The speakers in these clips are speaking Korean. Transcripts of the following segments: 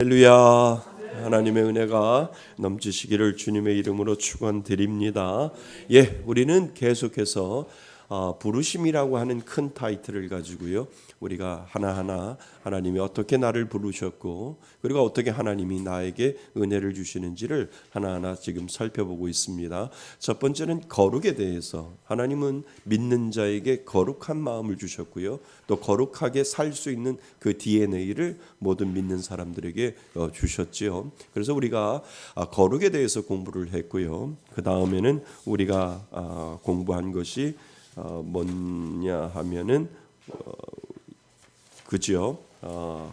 할렐루야. 하나님의 은혜가 넘치시기를 주님의 이름으로 축원드립니다. 우리는 계속해서 부르심이라고 하는 큰 타이틀을 가지고요. 우리가 하나하나 하나님이 어떻게 나를 부르셨고 그리고 어떻게 하나님이 나에게 은혜를 주시는지를 하나하나 지금 살펴보고 있습니다. 첫 번째는 거룩에 대해서 하나님은 믿는 자에게 거룩한 마음을 주셨고요. 또 거룩하게 살 수 있는 그 DNA를 모든 믿는 사람들에게 주셨지요. 그래서 우리가 거룩에 대해서 공부를 했고요. 그 다음에는 우리가 공부한 것이 뭐냐 하면은 그죠?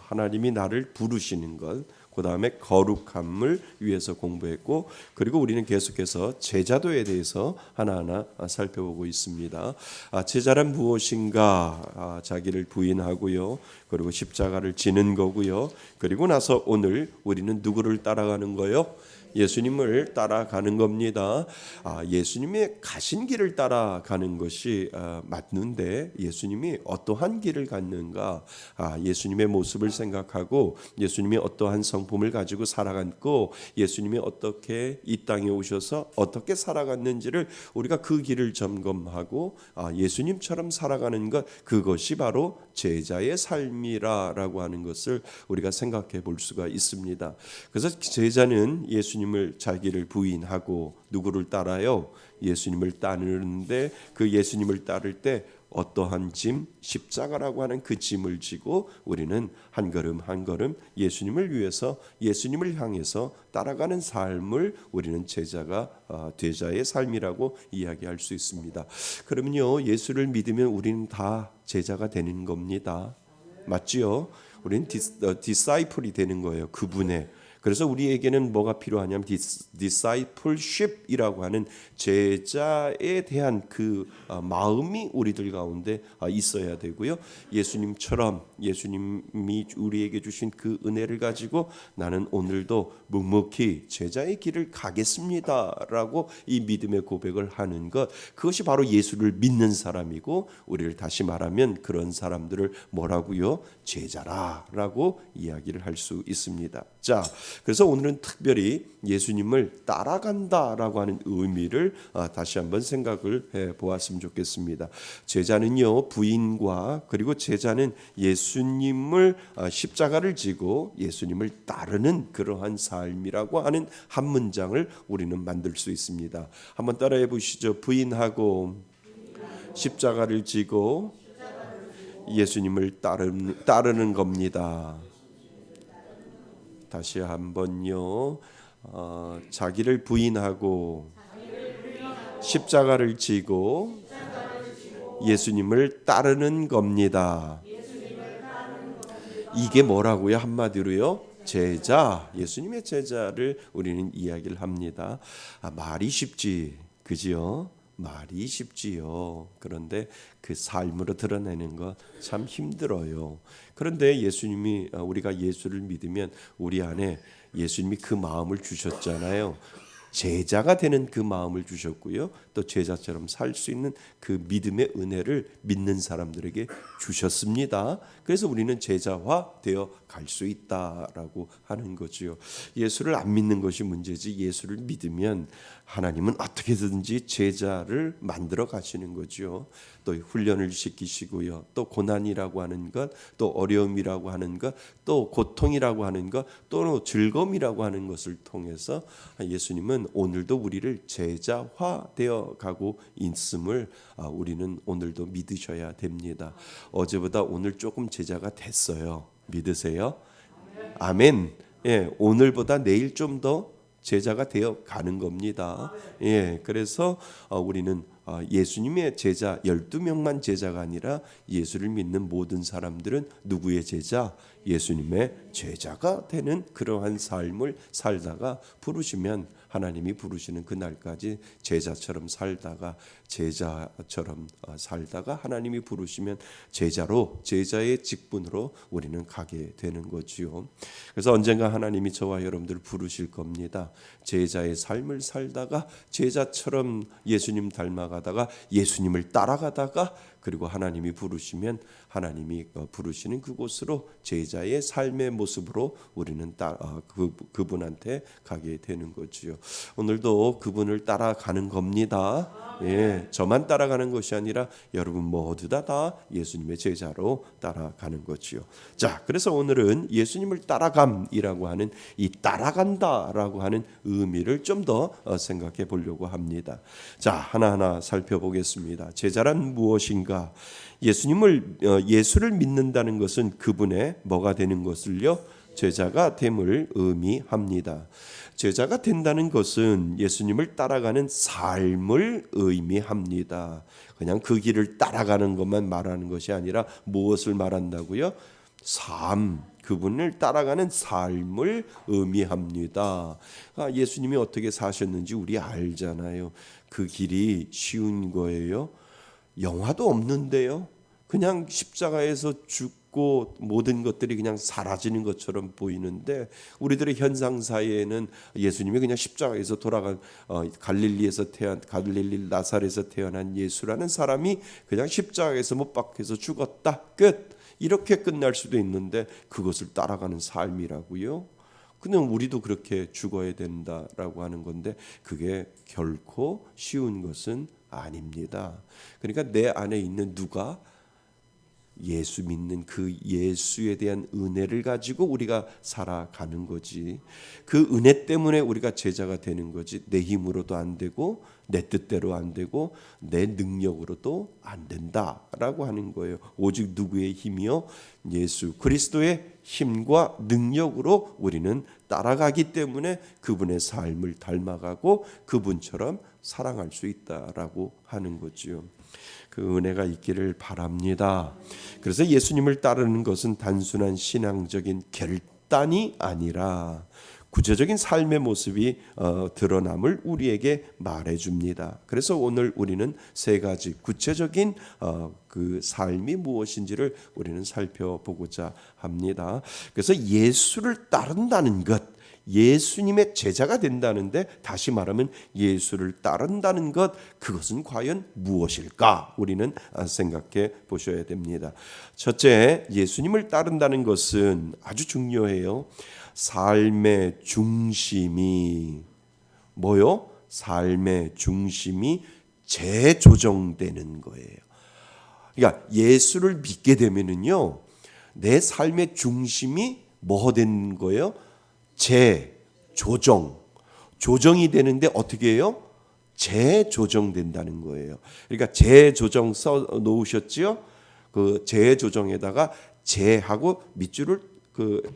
하나님이 나를 부르시는 것, 그 다음에 거룩함을 위해서 공부했고, 그리고 우리는 계속해서 제자도에 대해서 하나하나 살펴보고 있습니다. 제자란 무엇인가? 자기를 부인하고요, 그리고 십자가를 지는 거고요. 그리고 나서 오늘 우리는 누구를 따라가는 거요? 예수님을 따라가는 겁니다. 예수님의 가신 길을 따라가는 것이 맞는데 예수님이 어떠한 길을 갔는가? 예수님의 모습을 생각하고 예수님이 어떠한 성품을 가지고 살아갔고 예수님이 어떻게 이 땅에 오셔서 어떻게 살아갔는지를 우리가 그 길을 점검하고 예수님처럼 살아가는 것, 그것이 바로 제자의 삶이라고 하는 것을 우리가 생각해 볼 수가 있습니다. 그래서 제자는 예수님을 자기를 부인하고 누구를 따라요? 예수님을 따르는데 그 예수님을 따를 때 어떠한 짐, 십자가라고 하는 그 짐을 지고 우리는 한 걸음 한 걸음 예수님을 위해서 예수님을 향해서 따라가는 삶을 우리는 제자의 삶이라고 이야기할 수 있습니다. 그러면요, 예수를 믿으면 우리는 다 제자가 되는 겁니다. 맞지요? 우리는 디사이플이 되는 거예요. 그분의. 그래서 우리에게는 뭐가 필요하냐면 discipleship이라고 하는 제자에 대한 그 마음이 우리들 가운데 있어야 되고요. 예수님처럼 예수님이 우리에게 주신 그 은혜를 가지고 나는 오늘도 묵묵히 제자의 길을 가겠습니다라고 이 믿음의 고백을 하는 것, 그것이 바로 예수를 믿는 사람이고 우리를 다시 말하면 그런 사람들을 뭐라고요? 제자라라고 이야기를 할 수 있습니다. 자, 그래서 오늘은 특별히 예수님을 따라간다라고 하는 의미를 다시 한번 생각을 해 보았으면 좋겠습니다. 제자는요, 부인과 그리고 제자는 예수님을 십자가를 지고 예수님을 따르는 그러한 삶이라고 하는 한 문장을 우리는 만들 수 있습니다. 한번 따라해 보시죠. 부인하고 십자가를 지고 예수님을 따르는 겁니다. 다시 한번요. 자기를 부인하고 십자가를 지고 예수님을 따르는 겁니다. 이게 뭐라고요? 한마디로요? 제자, 예수님의 제자를 우리는 이야기를 합니다. 말이 쉽지, 그지요? 말이 쉽지요. 그런데 그 삶으로 드러내는 것 참 힘들어요. 그런데 예수님이 우리가 예수를 믿으면 우리 안에 예수님이 그 마음을 주셨잖아요. 제자가 되는 그 마음을 주셨고요. 또 제자처럼 살 수 있는 그 믿음의 은혜를 믿는 사람들에게 주셨습니다. 그래서 우리는 제자화 되어 갈 수 있다라고 하는 거지요. 예수를 안 믿는 것이 문제지 예수를 믿으면 하나님은 어떻게든지 제자를 만들어 가시는 거죠. 또 훈련을 시키시고요. 또 고난이라고 하는 것, 또 어려움이라고 하는 것, 또 고통이라고 하는 것, 또 즐거움이라고 하는 것을 통해서 예수님은 오늘도 우리를 제자화되어 가고 있음을 우리는 오늘도 믿으셔야 됩니다. 어제보다 오늘 조금 제자가 됐어요. 믿으세요? 아멘. 오늘보다 내일 좀 더 제자가 되어 가는 겁니다. 그래서 우리는 예수님의 제자 12명만 제자가 아니라 예수를 믿는 모든 사람들은 누구의 제자? 예수님의 제자가 되는 그러한 삶을 살다가 부르시면 하나님이 부르시는 그날까지 제자처럼 살다가 하나님이 부르시면 제자의 직분으로 우리는 가게 되는 거지요. 그래서 언젠가 하나님이 저와 여러분들을 부르실 겁니다. 제자의 삶을 살다가 제자처럼 예수님 닮아가다가 예수님을 따라가다가 그리고 하나님이 부르시면 하나님이 부르시는 그곳으로 제자의 삶의 모습으로 우리는 그분한테 가게 되는 거지요. 오늘도 그분을 따라가는 겁니다. 예, 저만 따라가는 것이 아니라 여러분 모두 다 예수님의 제자로 따라가는 거지요. 자, 그래서 오늘은 예수님을 따라감이라고 하는 이 따라간다라고 하는 의미를 좀 더 생각해 보려고 합니다. 자, 하나하나 살펴보겠습니다. 제자란 무엇인가? 예수를 믿는다는 것은 그분의 뭐가 되는 것을요? 제자가 됨을 의미합니다. 제자가 된다는 것은 예수님을 따라가는 삶을 의미합니다. 그냥 그 길을 따라가는 것만 말하는 것이 아니라 무엇을 말한다고요? 삶, 그분을 따라가는 삶을 의미합니다. 예수님이 어떻게 사셨는지 우리 알잖아요. 그 길이 쉬운 거예요. 영화도 없는데요. 그냥 십자가에서 죽고 모든 것들이 그냥 사라지는 것처럼 보이는데 우리들의 현상 사이에는 예수님이 그냥 십자가에서 돌아간 갈릴리 나사렛에서 태어난 예수라는 사람이 그냥 십자가에서 못 박혀서 죽었다. 끝. 이렇게 끝날 수도 있는데 그것을 따라가는 삶이라고요. 그냥 우리도 그렇게 죽어야 된다라고 하는 건데 그게 결코 쉬운 것은 아닙니다. 그러니까 내 안에 있는 누가 예수 믿는 그 예수에 대한 은혜를 가지고 우리가 살아가는 거지. 그 은혜 때문에 우리가 제자가 되는 거지. 내 힘으로도 안 되고 내 뜻대로 안 되고 내 능력으로도 안 된다라고 하는 거예요. 오직 누구의 힘이요? 예수 그리스도의 힘과 능력으로 우리는 따라가기 때문에 그분의 삶을 닮아가고 그분처럼 사랑할 수 있다라고 하는 거지요. 그 은혜가 있기를 바랍니다. 그래서 예수님을 따르는 것은 단순한 신앙적인 결단이 아니라 구체적인 삶의 모습이 드러남을 우리에게 말해줍니다. 그래서 오늘 우리는 세 가지 구체적인 그 삶이 무엇인지를 우리는 살펴보고자 합니다. 그래서 예수를 따른다는 것, 예수님의 제자가 된다는데 다시 말하면 예수를 따른다는 것, 그것은 과연 무엇일까? 우리는 생각해 보셔야 됩니다. 첫째, 예수님을 따른다는 것은 아주 중요해요. 삶의 중심이 뭐요? 삶의 중심이 재조정되는 거예요. 그러니까 예수를 믿게 되면은요, 내 삶의 중심이 뭐 되는 거예요? 조정이 되는데 어떻게 해요? 재조정된다는 거예요. 그러니까 재조정 써 놓으셨지요? 그 재조정에다가 재하고 밑줄을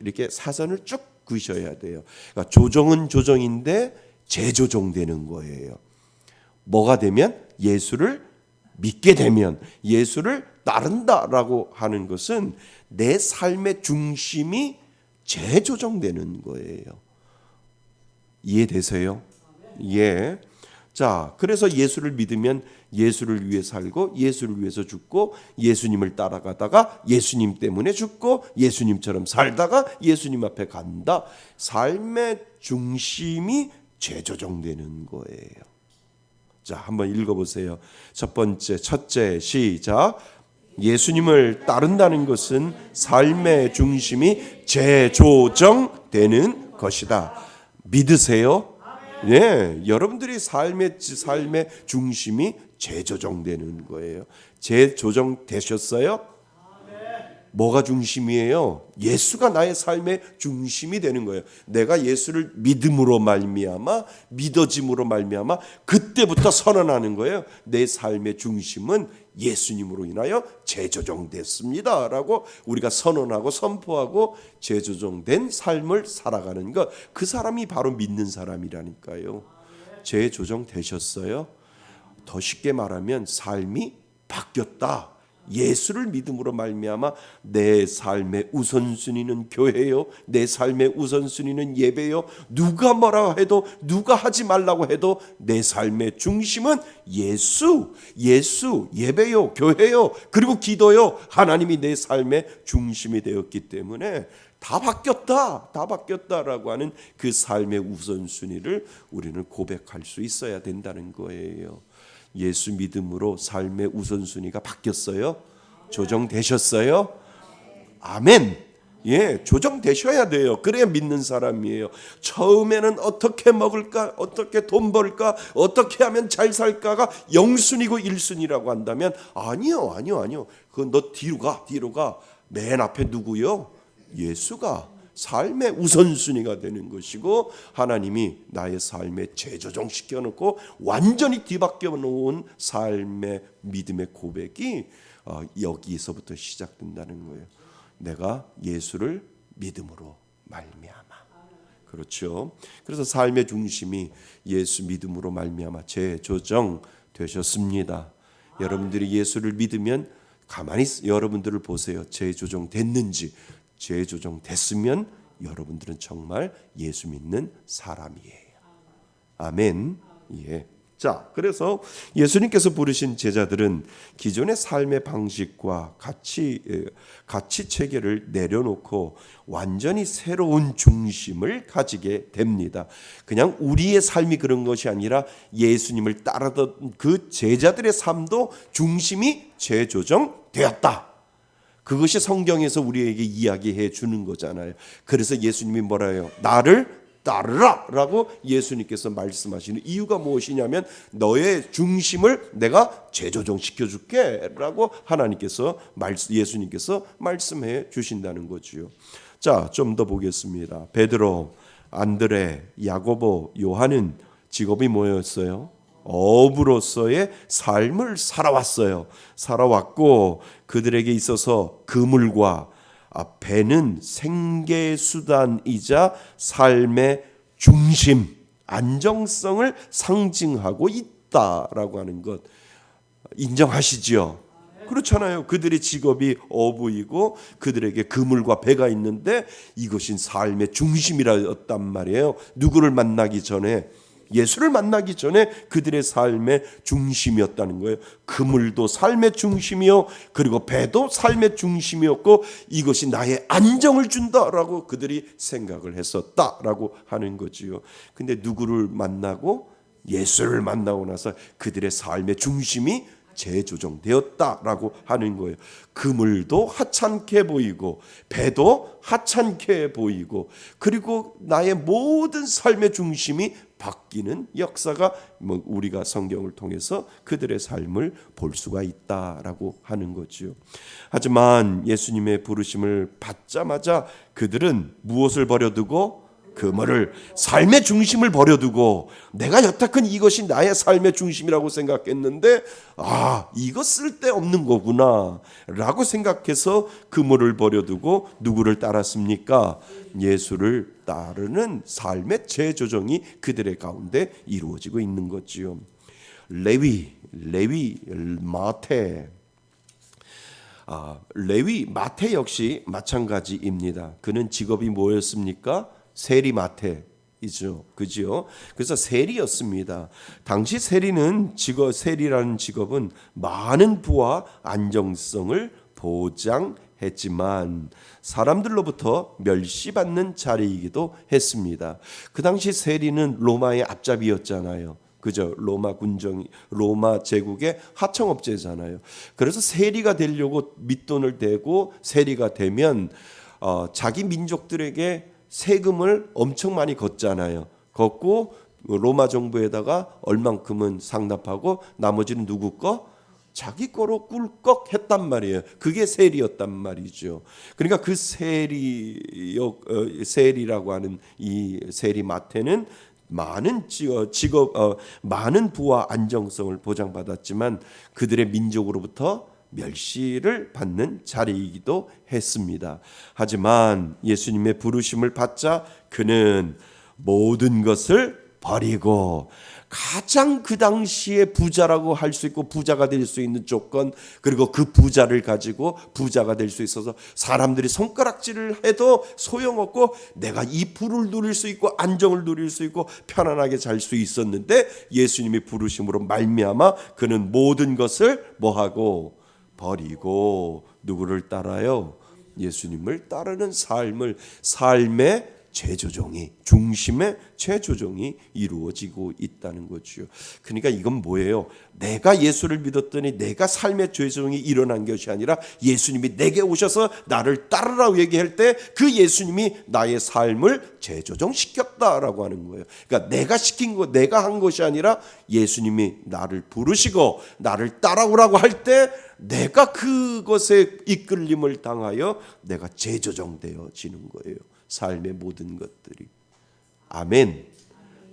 이렇게 사선을 쭉 그으셔야 돼요. 그러니까 조정은 조정인데 재조정되는 거예요. 뭐가 되면? 예수를 믿게 되면, 예수를 따른다라고 하는 것은 내 삶의 중심이 재조정되는 거예요. 이해되세요? 예. 자, 그래서 예수를 믿으면 예수를 위해 살고 예수를 위해서 죽고 예수님을 따라가다가 예수님 때문에 죽고 예수님처럼 살다가 예수님 앞에 간다. 삶의 중심이 재조정되는 거예요. 자, 한번 읽어보세요. 첫째, 시작. 예수님을 따른다는 것은 삶의 중심이 재조정되는 것이다. 믿으세요? 예, 여러분들이 삶의 중심이 재조정되는 거예요. 재조정되셨어요? 뭐가 중심이에요? 예수가 나의 삶의 중심이 되는 거예요. 내가 예수를 믿음으로 말미암아, 믿어짐으로 말미암아 그때부터 선언하는 거예요. 내 삶의 중심은 예수님으로 인하여 재조정됐습니다 라고 우리가 선언하고 선포하고 재조정된 삶을 살아가는 것, 그 사람이 바로 믿는 사람이라니까요. 재조정되셨어요? 더 쉽게 말하면 삶이 바뀌었다. 예수를 믿음으로 말미암아 내 삶의 우선순위는 교회요, 내 삶의 우선순위는 예배요. 누가 뭐라 해도, 누가 하지 말라고 해도 내 삶의 중심은 예수, 예배요, 교회요, 그리고 기도요. 하나님이 내 삶의 중심이 되었기 때문에 다 바뀌었다라고 하는 그 삶의 우선순위를 우리는 고백할 수 있어야 된다는 거예요. 예수 믿음으로 삶의 우선순위가 바뀌었어요? 조정되셨어요? 아멘. 예, 조정되셔야 돼요. 그래야 믿는 사람이에요. 처음에는 어떻게 먹을까, 어떻게 돈 벌까, 어떻게 하면 잘 살까가 영순위고 일순위라고 한다면 아니요. 그건 너 뒤로 가. 맨 앞에 누구요? 예수가 삶의 우선순위가 되는 것이고, 하나님이 나의 삶에 재조정시켜 놓고 완전히 뒤바뀌어 놓은 삶의 믿음의 고백이 여기서부터 시작된다는 거예요. 내가 예수를 믿음으로 말미암아. 그렇죠. 그래서 삶의 중심이 예수 믿음으로 말미암아 재조정 되셨습니다. 여러분들이 예수를 믿으면 가만히 여러분들을 보세요. 재조정 됐는지. 재조정 됐으면 여러분들은 정말 예수 믿는 사람이에요. 아멘. 예. 자, 그래서 예수님께서 부르신 제자들은 기존의 삶의 방식과 가치 체계를 내려놓고 완전히 새로운 중심을 가지게 됩니다. 그냥 우리의 삶이 그런 것이 아니라 예수님을 따르던 그 제자들의 삶도 중심이 재조정되었다. 그것이 성경에서 우리에게 이야기해 주는 거잖아요. 그래서 예수님이 뭐라 해요? 나를 따르라 라고 예수님께서 말씀하시는 이유가 무엇이냐면 너의 중심을 내가 재조정시켜 줄게 라고 예수님께서 말씀해 주신다는 거지요. 자, 좀 더 보겠습니다. 베드로, 안드레, 야고보, 요한은 직업이 뭐였어요? 어부로서의 삶을 살아왔고 그들에게 있어서 그물과 배는 생계수단이자 삶의 중심, 안정성을 상징하고 있다라고 하는 것 인정하시지요? 그렇잖아요. 그들의 직업이 어부이고 그들에게 그물과 배가 있는데 이것이 삶의 중심이었단 말이에요. 누구를 만나기 전에, 예수를 만나기 전에 그들의 삶의 중심이었다는 거예요. 그물도 삶의 중심이요, 그리고 배도 삶의 중심이었고 이것이 나의 안정을 준다라고 그들이 생각을 했었다라고 하는 거지요. 근데 누구를 만나고, 예수를 만나고 나서 그들의 삶의 중심이 재조정되었다라고 하는 거예요. 그물도 하찮게 보이고 배도 하찮게 보이고 그리고 나의 모든 삶의 중심이 바뀌는 역사가 우리가 성경을 통해서 그들의 삶을 볼 수가 있다라고 하는 거지요. 하지만 예수님의 부르심을 받자마자 그들은 무엇을 버려두고 그물을, 삶의 중심을 버려두고 내가 여태껏 이것이 나의 삶의 중심이라고 생각했는데 이거 쓸데없는 거구나 라고 생각해서 그물을 버려두고 누구를 따랐습니까? 예수를 따르는 삶의 재조정이 그들의 가운데 이루어지고 있는 거지요. 레위, 마태. 레위, 마태 역시 마찬가지입니다. 그는 직업이 뭐였습니까? 세리마태이죠, 그죠? 그래서 세리였습니다. 당시 세리라는 직업은 많은 부와 안정성을 보장했지만 사람들로부터 멸시받는 자리이기도 했습니다. 그 당시 세리는 로마의 앞잡이였잖아요. 그죠? 로마 제국의 하청업체잖아요. 그래서 세리가 되려고 밑돈을 대고 세리가 되면 자기 민족들에게 세금을 엄청 많이 걷잖아요. 걷고 로마 정부에다가 얼만큼은 상납하고 나머지는 누구 거? 자기 거로 꿀꺽 했단 말이에요. 그게 세리였단 말이죠. 그러니까 그 세리라고 하는 이 세리 마태는 많은 많은 부와 안정성을 보장받았지만 그들의 민족으로부터 멸시를 받는 자리이기도 했습니다. 하지만 예수님의 부르심을 받자 그는 모든 것을 버리고 가장 그 당시에 부자라고 할 수 있고 부자가 될 수 있는 조건, 그리고 그 부자를 가지고 부자가 될 수 있어서 사람들이 손가락질을 해도 소용없고 내가 이 부를 누릴 수 있고 안정을 누릴 수 있고 편안하게 잘 수 있었는데 삶의 부르심으로 말미암아 그는 모든 것을 뭐하고 버리고 누구를 따라요? 예수님을 따르는 삶의 재조정이, 중심의 재조정이 이루어지고 있다는 거죠. 그러니까 이건 뭐예요? 내가 예수를 믿었더니 내가 삶의 재조정이 일어난 것이 아니라 예수님이 내게 오셔서 나를 따르라고 얘기할 때 그 예수님이 나의 삶을 재조정시켰다라고 하는 거예요. 그러니까 내가 시킨 거, 내가 한 것이 아니라 예수님이 나를 부르시고 나를 따라오라고 할 때 내가 그것에 이끌림을 당하여 내가 재조정되어지는 거예요. 삶의 모든 것들이. 아멘.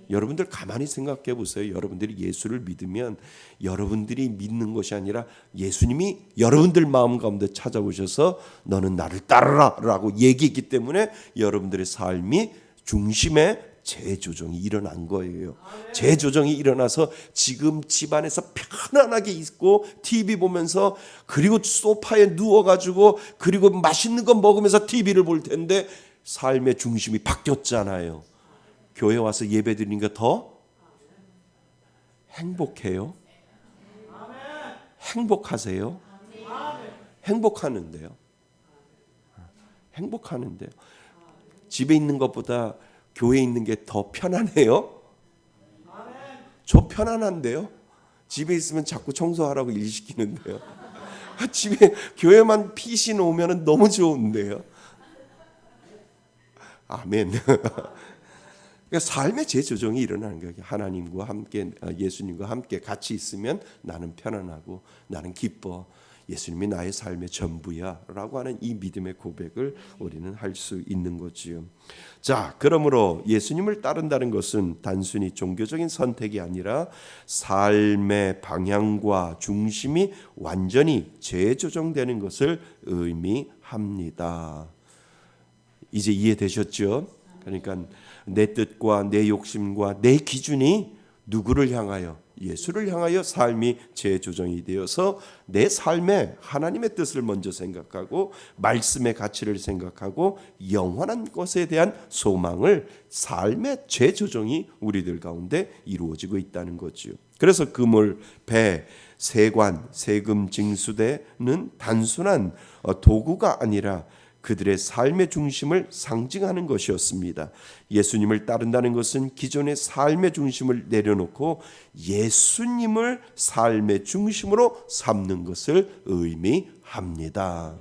여러분들 가만히 생각해 보세요. 여러분들이 예수를 믿으면 여러분들이 믿는 것이 아니라 예수님이 여러분들 마음 가운데 찾아오셔서 너는 나를 따르라 라고 얘기했기 때문에 여러분들의 삶이 중심에 재조정이 일어난 거예요. 재조정이 일어나서 지금 집안에서 편안하게 있고 TV 보면서 그리고 소파에 누워가지고 그리고 맛있는 거 먹으면서 TV를 볼 텐데 삶의 중심이 바뀌었잖아요. 교회 와서 예배 드리니까 더 행복해요? 행복하세요? 행복하는데요. 행복하는데요. 집에 있는 것보다 교회에 있는 게 더 편안해요? 저 편안한데요. 집에 있으면 자꾸 청소하라고 일 시키는데요. 집에 교회만 PC 놓으면 너무 좋은데요. 아멘. 그러니까 삶의 재조정이 일어나는 거예요. 하나님과 함께, 예수님과 함께 같이 있으면 나는 편안하고 나는 기뻐. 예수님이 나의 삶의 전부야 라고 하는 이 믿음의 고백을 우리는 할 수 있는 거지요. 자, 그러므로 예수님을 따른다는 것은 단순히 종교적인 선택이 아니라 삶의 방향과 중심이 완전히 재조정되는 것을 의미합니다. 이제 이해되셨죠? 그러니까 내 뜻과 내 욕심과 내 기준이 누구를 향하여? 예수를 향하여 삶이 재조정이 되어서 내 삶에 하나님의 뜻을 먼저 생각하고 말씀의 가치를 생각하고 영원한 것에 대한 소망을 삶의 재조정이 우리들 가운데 이루어지고 있다는 거죠. 그래서 금을, 배, 세관, 세금 징수대는 단순한 도구가 아니라 그들의 삶의 중심을 상징하는 것이었습니다. 예수님을 따른다는 것은 기존의 삶의 중심을 내려놓고 예수님을 삶의 중심으로 삼는 것을 의미합니다.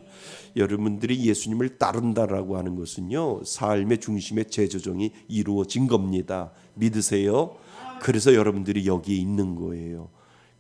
여러분들이 예수님을 따른다라고 하는 것은요, 삶의 중심의 재조정이 이루어진 겁니다. 믿으세요? 그래서 여러분들이 여기에 있는 거예요.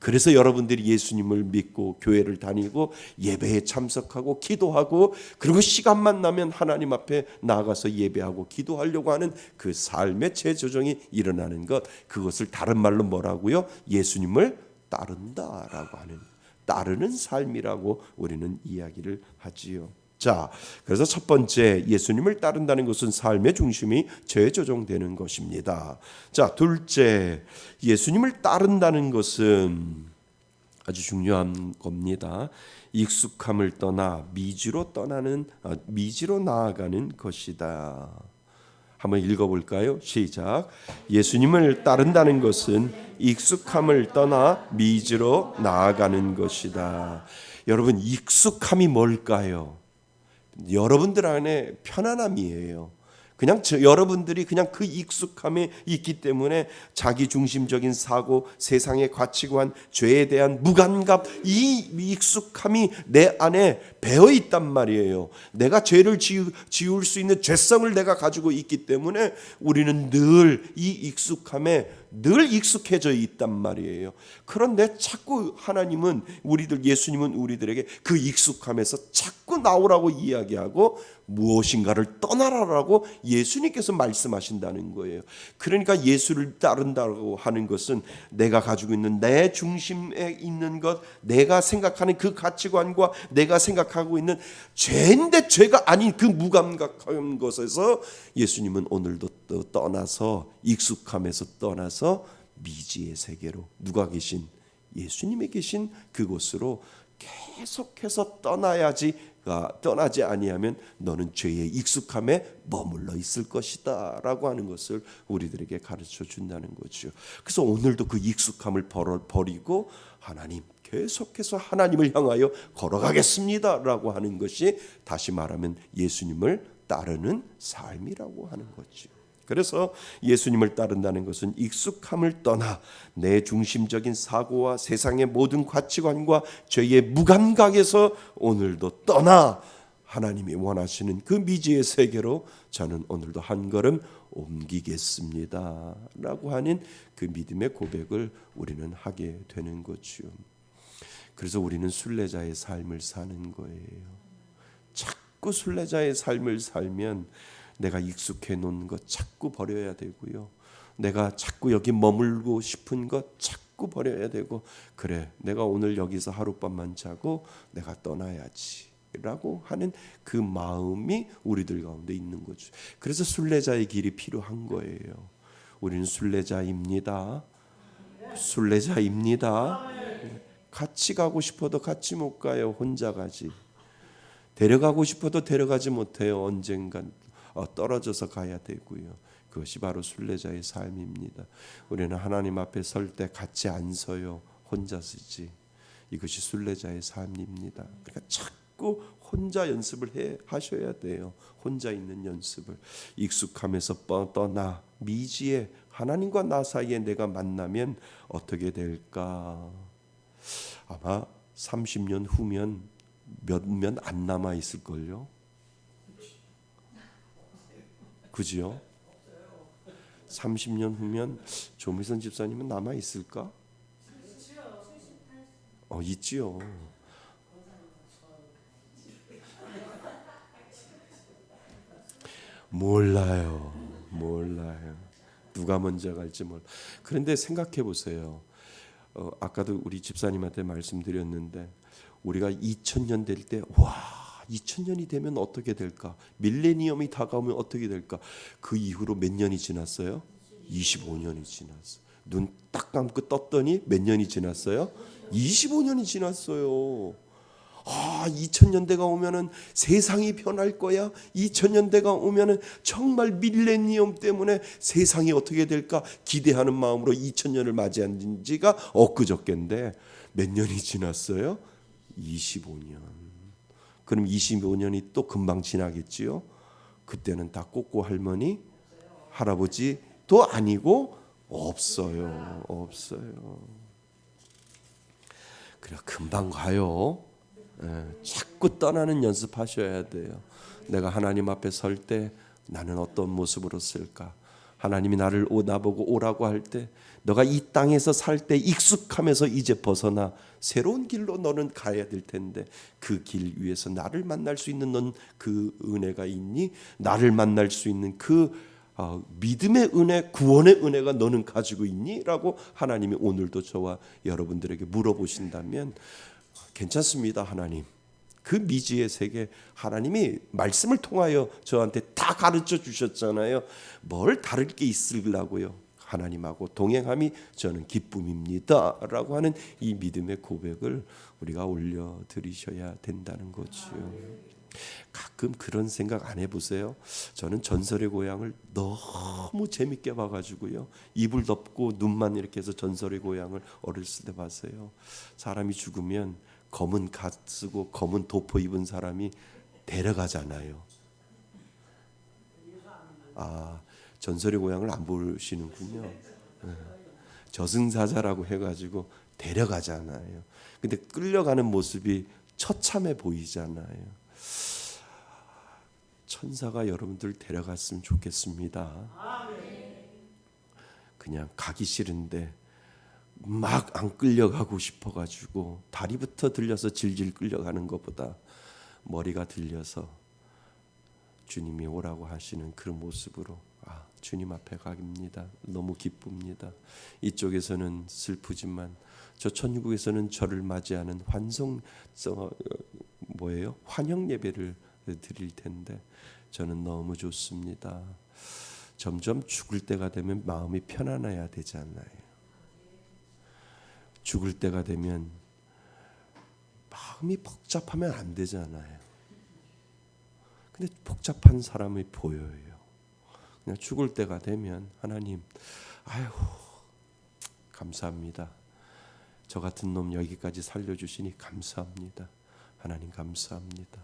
그래서 여러분들이 예수님을 믿고 교회를 다니고 예배에 참석하고 기도하고 그리고 시간만 나면 하나님 앞에 나아가서 예배하고 기도하려고 하는 그 삶의 재조정이 일어나는 것, 그것을 다른 말로 뭐라고요? 예수님을 따른다라고 하는, 따르는 삶이라고 우리는 이야기를 하지요. 자, 그래서 첫 번째, 예수님을 따른다는 것은 삶의 중심이 재조정되는 것입니다. 자, 둘째, 예수님을 따른다는 것은 아주 중요한 겁니다. 익숙함을 떠나 미지로 나아가는 것이다. 한번 읽어볼까요? 시작. 예수님을 따른다는 것은 익숙함을 떠나 미지로 나아가는 것이다. 여러분, 익숙함이 뭘까요? 여러분들 안에 편안함이에요. 그냥 여러분들이 그냥 그 익숙함에 있기 때문에 자기 중심적인 사고, 세상의 가치관, 죄에 대한 무감각, 이 익숙함이 내 안에 배어 있단 말이에요. 내가 죄를 지울 수 있는 죄성을 내가 가지고 있기 때문에 우리는 늘 이 익숙함에 늘 익숙해져 있단 말이에요. 그런데 자꾸 하나님은 예수님은 우리들에게 그 익숙함에서 자꾸 나오라고 이야기하고 무엇인가를 떠나라라고 예수님께서 말씀하신다는 거예요. 그러니까 예수를 따른다고 하는 것은 내가 가지고 있는 내 중심에 있는 것, 내가 생각하는 그 가치관과 내가 생각하고 있는 죄인데 죄가 아닌 그 무감각한 것에서 예수님은 오늘도 떠나서 익숙함에서 떠나서 미지의 세계로, 누가 계신? 예수님이 계신 그곳으로 계속해서 떠나지 아니하면 너는 죄의 익숙함에 머물러 있을 것이다 라고 하는 것을 우리들에게 가르쳐 준다는 거죠. 그래서 오늘도 그 익숙함을 버리고 하나님, 계속해서 하나님을 향하여 걸어가겠습니다 라고 하는 것이 다시 말하면 예수님을 따르는 삶이라고 하는 거죠. 그래서 예수님을 따른다는 것은 익숙함을 떠나 내 중심적인 사고와 세상의 모든 가치관과 죄의 무감각에서 오늘도 떠나 하나님이 원하시는 그 미지의 세계로 저는 오늘도 한 걸음 옮기겠습니다 라고 하는 그 믿음의 고백을 우리는 하게 되는 거죠. 그래서 우리는 순례자의 삶을 사는 거예요. 자꾸 순례자의 삶을 살면 내가 익숙해 놓은 것 자꾸 버려야 되고요. 내가 자꾸 여기 머물고 싶은 것 자꾸 버려야 되고, 그래 내가 오늘 여기서 하룻밤만 자고 내가 떠나야지 라고 하는 그 마음이 우리들 가운데 있는 거죠. 그래서 순례자의 길이 필요한 거예요. 우리는 순례자입니다. 순례자입니다. 같이 가고 싶어도 같이 못 가요. 혼자 가지. 데려가고 싶어도 데려가지 못해요. 언젠간 떨어져서 가야 되고요. 그것이 바로 순례자의 삶입니다. 우리는 하나님 앞에 설 때 같이 안 서요. 혼자 서지. 이것이 순례자의 삶입니다. 그러니까 자꾸 혼자 연습을 하셔야 돼요. 혼자 있는 연습을. 익숙함에서 떠나 미지의 하나님과 나 사이에 내가 만나면 어떻게 될까? 아마 30년 후면 몇몇 안 남아 있을걸요. 그죠? 30년 후면 조미선 집사님은 남아 있을까? 있지요. 몰라요. 누가 먼저 갈지 몰라. 그런데 생각해 보세요. 아까도 우리 집사님한테 말씀드렸는데 우리가 2000년 될 때, 와 2000년이 되면 어떻게 될까? 밀레니엄이 다가오면 어떻게 될까? 그 이후로 몇 년이 지났어요? 25년이 지났어. 눈 딱 감고 떴더니 몇 년이 지났어요? 25년이 지났어요. 2000년대가 오면은 세상이 변할 거야. 2000년대가 오면은 정말 밀레니엄 때문에 세상이 어떻게 될까 기대하는 마음으로 2000년을 맞이한 지가 엊그저께인데 몇 년이 지났어요? 25년. 그럼 25년이 또 금방 지나겠지요. 그때는 다 꼬꼬 할머니, 할아버지도 아니고 없어요. 그래 금방 가요. 자꾸 떠나는 연습하셔야 돼요. 내가 하나님 앞에 설 때 나는 어떤 모습으로 쓸까? 하나님이 나를 나보고 오라고 할 때 너가 이 땅에서 살 때 익숙함에서 이제 벗어나 새로운 길로 너는 가야 될 텐데 그 길 위에서 나를 만날 수 있는 넌 그 은혜가 있니? 나를 만날 수 있는 그 믿음의 은혜, 구원의 은혜가 너는 가지고 있니? 라고 하나님이 오늘도 저와 여러분들에게 물어보신다면 괜찮습니다. 하나님 그 미지의 세계 하나님이 말씀을 통하여 저한테 다 가르쳐 주셨잖아요. 뭘 다를 게 있으려고요. 하나님하고 동행함이 저는 기쁨입니다 라고 하는 이 믿음의 고백을 우리가 올려드리셔야 된다는 거죠. 가끔 그런 생각 안 해보세요? 저는 전설의 고향을 너무 재밌게 봐가지고요. 이불 덮고 눈만 이렇게 해서 전설의 고향을 어렸을 때 봤어요. 사람이 죽으면 검은 갓 쓰고 검은 도포 입은 사람이 데려가잖아요. 전설의 고향을 안 보시는군요. 저승사자라고 해가지고 데려가잖아요. 근데 끌려가는 모습이 처참해 보이잖아요. 천사가 여러분들 데려갔으면 좋겠습니다. 그냥 가기 싫은데 막 안 끌려가고 싶어가지고 다리부터 들려서 질질 끌려가는 것보다 머리가 들려서 주님이 오라고 하시는 그런 모습으로 주님 앞에 갑니다. 너무 기쁩니다. 이쪽에서는 슬프지만 저 천국에서는 저를 맞이하는 환영 예배를 드릴 텐데 저는 너무 좋습니다. 점점 죽을 때가 되면 마음이 편안해야 되잖아요. 죽을 때가 되면 마음이 복잡하면 안 되잖아요. 근데 복잡한 사람이 보여요. 그냥 죽을 때가 되면 하나님, 감사합니다. 저 같은 놈 여기까지 살려주시니 감사합니다. 하나님 감사합니다.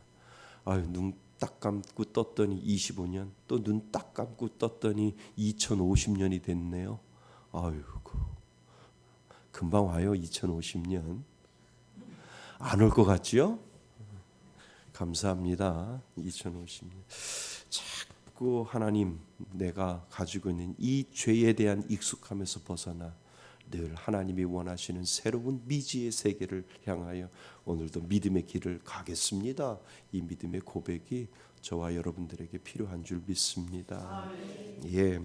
눈 딱 감고 떴더니 25년, 또 눈 딱 감고 떴더니 2050년이 됐네요. 아이고, 금방 와요. 2050년. 안 올 것 같지요? 감사합니다. 2050년. 자꾸 하나님, 내가 가지고 있는 이 죄에 대한 익숙함에서 벗어나 늘 하나님이 원하시는 새로운 미지의 세계를 향하여 오늘도 믿음의 길을 가겠습니다. 이 믿음의 고백이 저와 여러분들에게 필요한 줄 믿습니다. 예.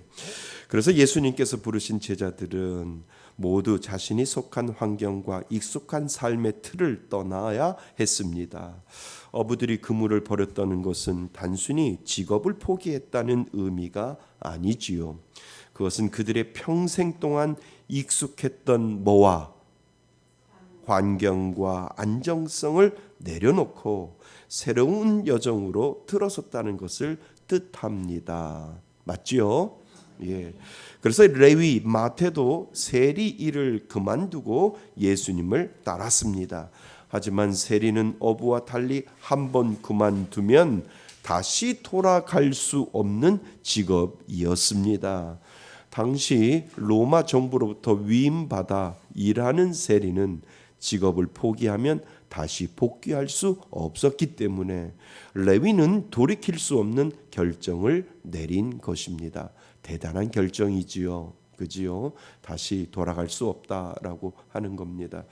그래서 예수님께서 부르신 제자들은 모두 자신이 속한 환경과 익숙한 삶의 틀을 떠나야 했습니다. 어부들이 그물을 버렸다는 것은 단순히 직업을 포기했다는 의미가 아니지요. 그것은 그들의 평생 동안 익숙했던 뭐와 환경과 안정성을 내려놓고 새로운 여정으로 들어섰다는 것을 뜻합니다. 맞지요? 예. 그래서 레위, 마태도 세리 일을 그만두고 예수님을 따랐습니다. 하지만 세리는 어부와 달리 한 번 그만두면 다시 돌아갈 수 없는 직업이었습니다. 당시 로마 정부로부터 위임받아 일하는 세리는 직업을 포기하면 다시 복귀할 수 없었기 때문에 레위는 돌이킬 수 없는 결정을 내린 것입니다. 대단한 결정이지요. 그지요? 다시 돌아갈 수 없다라고 하는 겁니다.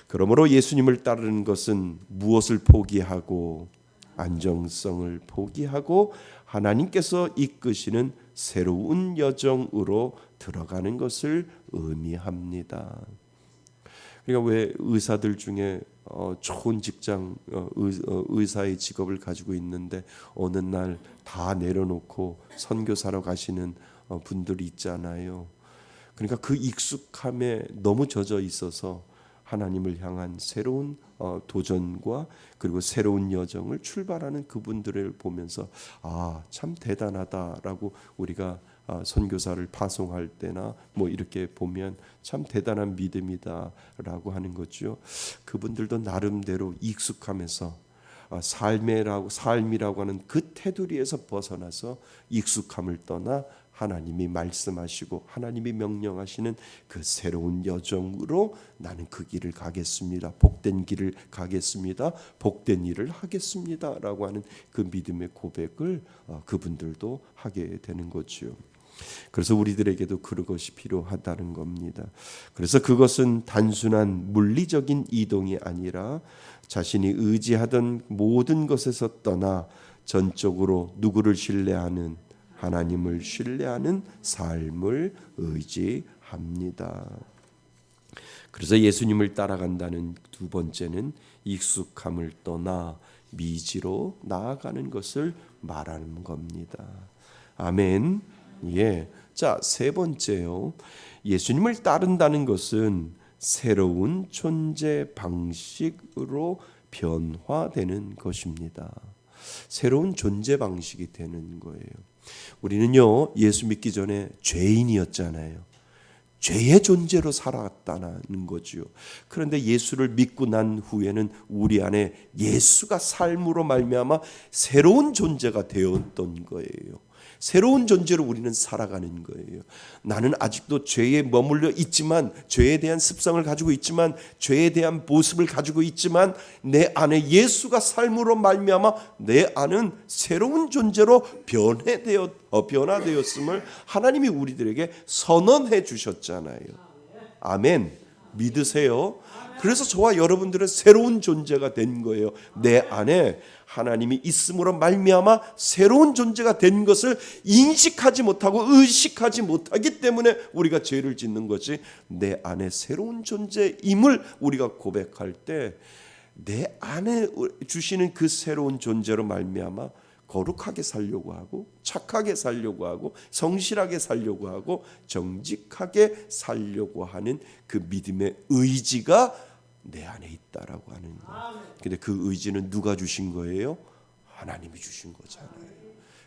그러므로 예수님을 따르는 것은 무엇을 포기하고 안정성을 포기하고 하나님께서 이끄시는 새로운 여정으로 들어가는 것을 의미합니다. 그러니까 왜 의사들 중에 좋은 직장 의사의 직업을 가지고 있는데 어느 날 다 내려놓고 선교사로 가시는 분들이 있잖아요. 그러니까 그 익숙함에 너무 젖어 있어서 하나님을 향한 새로운 도전과 그리고 새로운 여정을 출발하는 그분들을 보면서 참 대단하다라고 우리가 선교사를 파송할 때나 뭐 이렇게 보면 참 대단한 믿음이다라고 하는 거죠. 그분들도 나름대로 익숙함에서 삶이라고 하는 그 테두리에서 벗어나서 익숙함을 떠나 하나님이 말씀하시고 하나님이 명령하시는 그 새로운 여정으로 나는 그 길을 가겠습니다. 복된 길을 가겠습니다. 복된 일을 하겠습니다라고 하는 그 믿음의 고백을 그분들도 하게 되는 거죠. 그래서 우리들에게도 그것이 필요하다는 겁니다. 그래서 그것은 단순한 물리적인 이동이 아니라 자신이 의지하던 모든 것에서 떠나 전적으로 누구를 신뢰하는 하나님을 신뢰하는 삶을 의지합니다. 그래서 예수님을 따라간다는 두 번째는 익숙함을 떠나 미지로 나아가는 것을 말하는 겁니다. 아멘. 예. 자, 세 번째요. 예수님을 따른다는 것은 새로운 존재 방식으로 변화되는 것입니다. 새로운 존재 방식이 되는 거예요. 우리는요, 예수 믿기 전에 죄인이었잖아요. 죄의 존재로 살아왔다는 거죠. 그런데 예수를 믿고 난 후에는 우리 안에 예수가 삶으로 말미암아 새로운 존재가 되었던 거예요. 새로운 존재로 우리는 살아가는 거예요. 나는 아직도 죄에 머물러 있지만, 죄에 대한 습성을 가지고 있지만, 죄에 대한 모습을 가지고 있지만, 내 안에 예수가 삶으로 말미암아 내 안은 새로운 존재로 변화되었음을 하나님이 우리들에게 선언해 주셨잖아요. 아멘. 믿으세요? 그래서 저와 여러분들은 새로운 존재가 된 거예요. 내 안에 하나님이 있음으로 말미암아 새로운 존재가 된 것을 인식하지 못하고 의식하지 못하기 때문에 우리가 죄를 짓는 거지. 내 안에 새로운 존재임을 우리가 고백할 때 내 안에 주시는 그 새로운 존재로 말미암아 거룩하게 살려고 하고 착하게 살려고 하고 성실하게 살려고 하고 정직하게 살려고 하는 그 믿음의 의지가 내 안에 있다라고 하는 거예요. 근데 그 의지는 누가 주신 거예요? 하나님이 주신 거잖아요.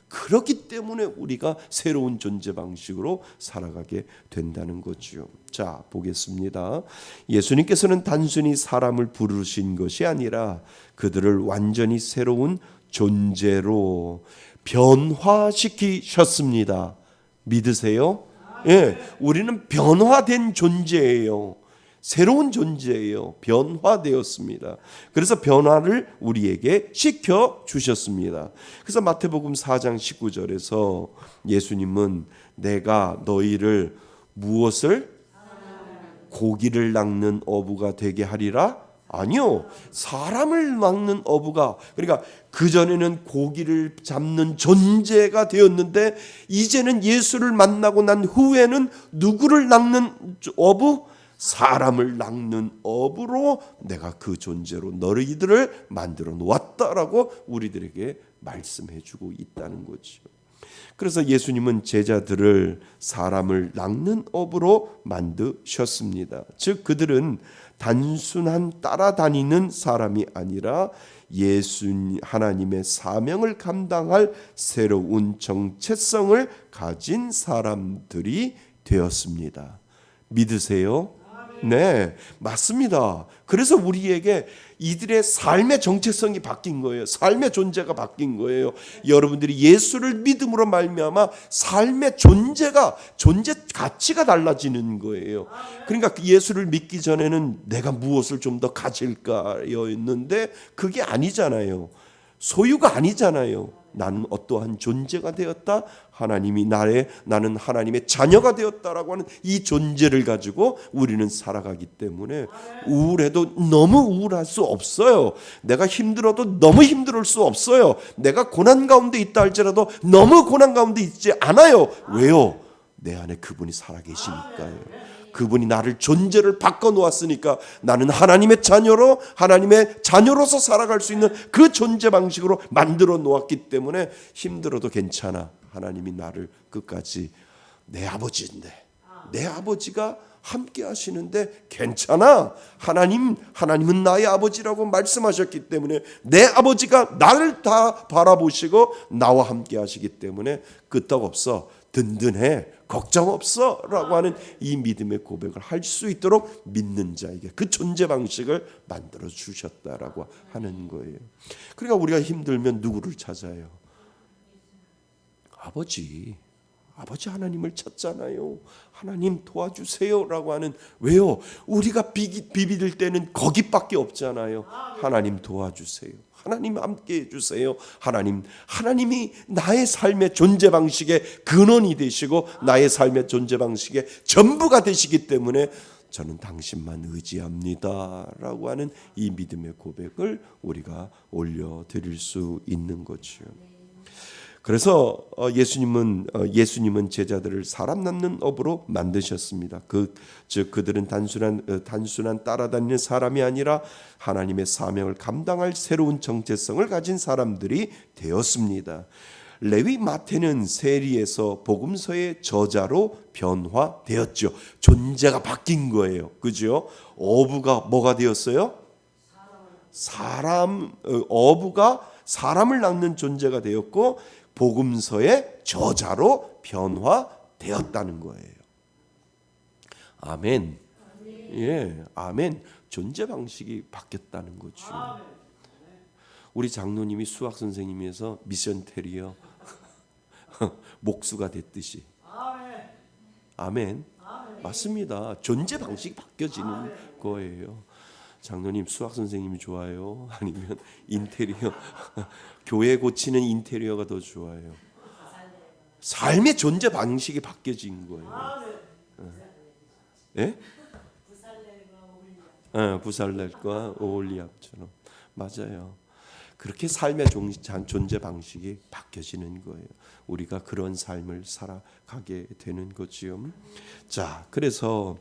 그렇기 때문에 우리가 새로운 존재 방식으로 살아가게 된다는 거죠. 자, 보겠습니다. 예수님께서는 단순히 사람을 부르신 것이 아니라 그들을 완전히 새로운 존재로 변화시키셨습니다. 믿으세요? 예, 우리는 변화된 존재예요. 새로운 존재예요. 변화되었습니다. 그래서 변화를 우리에게 시켜 주셨습니다. 그래서 마태복음 4장 19절에서 예수님은 내가 너희를 무엇을 고기를 낚는 어부가 되게 하리라? 아니요. 사람을 낚는 어부가, 그러니까 그전에는 고기를 잡는 존재가 되었는데 이제는 예수를 만나고 난 후에는 누구를 낚는 어부? 사람을 낚는 어부로 내가 그 존재로 너희들을 만들어 놓았다라고 우리들에게 말씀해 주고 있다는 거죠. 그래서 예수님은 제자들을 사람을 낚는 어부로 만드셨습니다. 즉 그들은 단순한 따라다니는 사람이 아니라 하나님의 사명을 감당할 새로운 정체성을 가진 사람들이 되었습니다. 믿으세요? 네, 맞습니다. 그래서 우리에게 이들의 삶의 정체성이 바뀐 거예요. 삶의 존재가 바뀐 거예요. 여러분들이 예수를 믿음으로 말미암아 삶의 존재 가치가 달라지는 거예요. 그러니까 예수를 믿기 전에는 내가 무엇을 좀 더 가질까였는데 그게 아니잖아요. 소유가 아니잖아요. 나는 어떠한 존재가 되었다. 나는 하나님의 자녀가 되었다라고 하는 이 존재를 가지고 우리는 살아가기 때문에 우울해도 너무 우울할 수 없어요. 내가 힘들어도 너무 힘들 수 없어요. 내가 고난 가운데 있다 할지라도 너무 고난 가운데 있지 않아요. 왜요? 내 안에 그분이 살아계시니까요. 그분이 나를 존재를 바꿔놓았으니까 나는 하나님의 자녀로서 살아갈 수 있는 그 존재 방식으로 만들어 놓았기 때문에 힘들어도 괜찮아. 하나님이 나를 끝까지 내 아버지인데 내 아버지가 함께 하시는데 괜찮아. 하나님은 나의 아버지라고 말씀하셨기 때문에 내 아버지가 나를 다 바라보시고 나와 함께 하시기 때문에 끄떡없어. 든든해. 걱정 없어 라고 하는 이 믿음의 고백을 할 수 있도록 믿는 자에게 그 존재 방식을 만들어 주셨다라고 하는 거예요. 그러니까 우리가 힘들면 누구를 찾아요? 아버지 하나님을 찾잖아요. 하나님 도와주세요 라고 하는. 왜요? 우리가 비빌 때는 거기밖에 없잖아요. 하나님 도와주세요. 하나님 함께 해주세요. 하나님이 나의 삶의 존재 방식의 근원이 되시고 나의 삶의 존재 방식의 전부가 되시기 때문에 저는 당신만 의지합니다 라고 하는 이 믿음의 고백을 우리가 올려드릴 수 있는 거죠. 그래서 예수님은 제자들을 사람 낚는 어부로 만드셨습니다. 즉 그들은 단순한 따라다니는 사람이 아니라 하나님의 사명을 감당할 새로운 정체성을 가진 사람들이 되었습니다. 레위 마태는 세리에서 복음서의 저자로 변화되었죠. 존재가 바뀐 거예요. 그죠? 어부가 뭐가 되었어요? 어부가 사람을 낚는 존재가 되었고 복음서의 저자로 변화되었다는 거예요. 아멘. 예, 아멘. 존재 방식이 바뀌었다는 거죠. 우리 장로님이 수학 선생님이어서 미션 테리어 목수가 됐듯이. 아멘. 맞습니다. 존재 방식이 바뀌어지는 거예요. 장로님 수학 선생님이 좋아요? 아니면 인테리어 교회 고치는 인테리어가 더 좋아요? 삶의 존재 방식이 바뀌어진 거예요. 예? 부살렐과 오홀리압처럼 맞아요. 그렇게 삶의 존재 방식이 바뀌어지는 거예요. 우리가 그런 삶을 살아가게 되는 거지요. 자, 그래서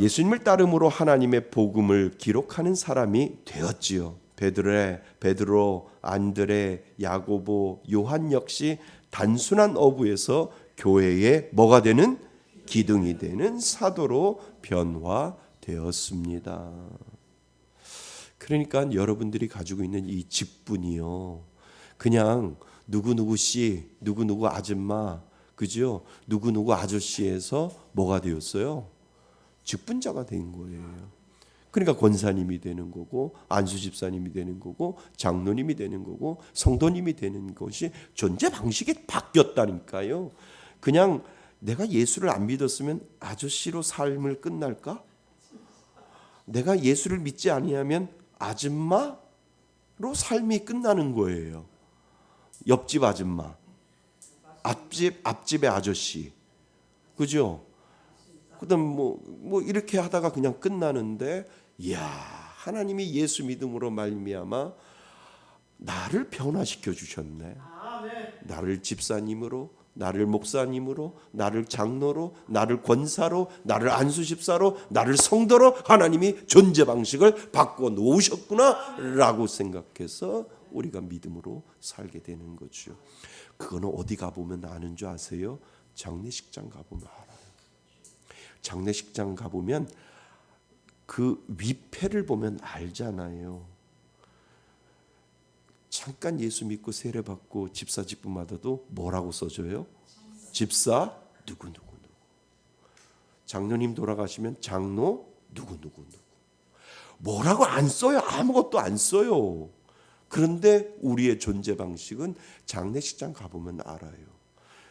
예수님을 따름으로 하나님의 복음을 기록하는 사람이 되었지요. 베드로, 안드레, 야고보, 요한 역시 단순한 어부에서 교회의 뭐가 되는 기둥이 되는 사도로 변화되었습니다. 그러니까 여러분들이 가지고 있는 이 직분이요, 그냥 누구누구 씨, 누구누구 아줌마, 그죠? 누구누구 아저씨에서 뭐가 되었어요? 직분자가 된 거예요. 그러니까 권사님이 되는 거고 안수 집사님이 되는 거고 장로님이 되는 거고 성도님이 되는 것이 존재 방식이 바뀌었다니까요. 그냥 내가 예수를 안 믿었으면 아저씨로 삶을 끝날까? 내가 예수를 믿지 아니하면 아줌마로 삶이 끝나는 거예요. 옆집 아줌마, 앞집의 아저씨, 그죠? 그다음 뭐 이렇게 하다가 그냥 끝나는데, 이야, 하나님이 예수 믿음으로 말미암아 나를 변화시켜 주셨네. 나를 집사님으로, 나를 목사님으로, 나를 장로로, 나를 권사로, 나를 안수집사로, 나를 성도로 하나님이 존재 방식을 바꿔 놓으셨구나라고 생각해서 우리가 믿음으로 살게 되는 거죠. 그거는 어디 가보면 아는 줄 아세요? 장례식장 가보면 알아요. 장례식장 가보면 그 위패를 보면 알잖아요. 잠깐 예수 믿고 세례 받고 집사 직분 받아도 뭐라고 써줘요? 집사 누구누구. 장로님 돌아가시면 장로 누구누구. 뭐라고 안 써요. 아무것도 안 써요. 그런데 우리의 존재 방식은 장례식장 가보면 알아요.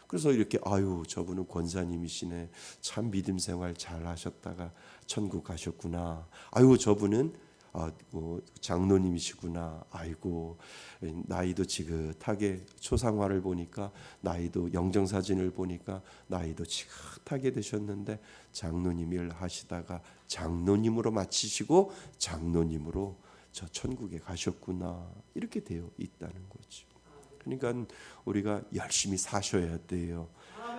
그래서 이렇게 아유, 저분은 권사님이시네. 참 믿음 생활 잘 하셨다가 천국 가셨구나. 아유, 저분은 장로님이시구나. 아이고, 나이도 지긋하게 초상화를 보니까, 나이도 영정사진을 보니까 나이도 지긋하게 되셨는데 장로님 일 하시다가 장로님으로 마치시고 장로님으로 저 천국에 가셨구나. 이렇게 되어 있다는 거죠. 그러니까 우리가 열심히 사셔야 돼요.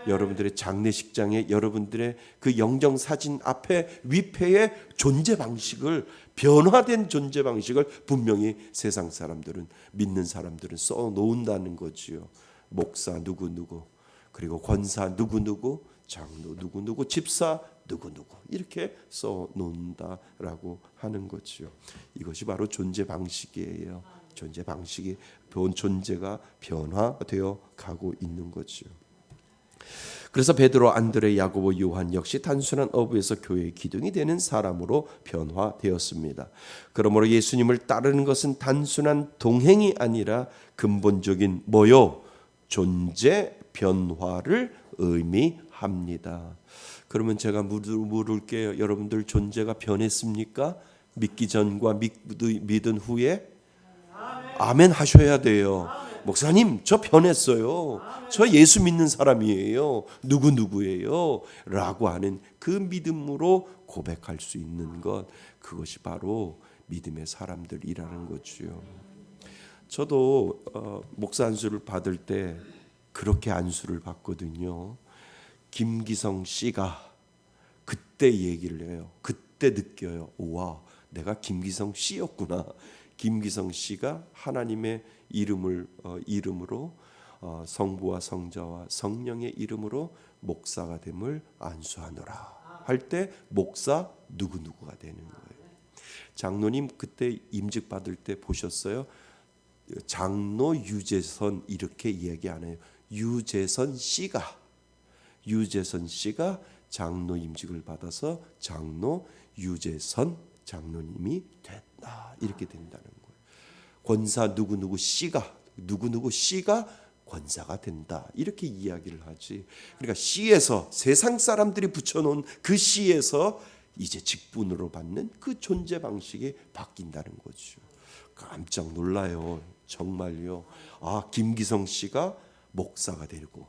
여러분들의 장례식장에 여러분들의 그 영정사진 앞에 위패의 존재 방식을, 변화된 존재 방식을 분명히 세상 사람들은, 믿는 사람들은 써 놓는다는 거지요. 목사 누구누구, 그리고 권사 누구누구, 장로 누구누구, 집사 누구누구, 이렇게 써 놓는다라고 하는 거지요. 이것이 바로 존재 방식이에요. 존재 방식이, 존재가 변화되어 가고 있는 거지요. 그래서 베드로, 안드레, 야고보, 요한 역시 단순한 어부에서 교회의 기둥이 되는 사람으로 변화되었습니다. 그러므로 예수님을 따르는 것은 단순한 동행이 아니라 근본적인 뭐요? 존재 변화를 의미합니다. 그러면 제가 물을게요. 여러분들 존재가 변했습니까? 믿기 전과 믿은 후에? 아멘 하셔야 돼요. 목사님, 저 변했어요. 저 예수 믿는 사람이에요. 누구누구예요. 라고 하는 그 믿음으로 고백할 수 있는 것, 그것이 바로 믿음의 사람들이라는 거죠. 저도 목사 안수를 받을 때 그렇게 안수를 받거든요. 김기성 씨가 그때 얘기를 해요. 그때 느껴요. 와, 내가 김기성 씨였구나. 김기성 씨가 하나님의 이름으로 성부와 성자와 성령의 이름으로 목사가 됨을 안수하노라 할 때 목사 누구누구가 되는 거예요. 장로님 그때 임직 받을 때 보셨어요? 장로 유재선 이렇게 이야기 안 해요. 유재선 씨가 장로 임직을 받아서 장로 유재선 장로님이 됐다, 이렇게 된다는 거예요. 권사 누구누구 씨가 권사가 된다, 이렇게 이야기를 하지. 그러니까 씨에서, 세상 사람들이 붙여놓은 그 씨에서 이제 직분으로 받는 그 존재 방식이 바뀐다는 거죠. 깜짝 놀라요. 정말요. 아, 김기성 씨가 목사가 되고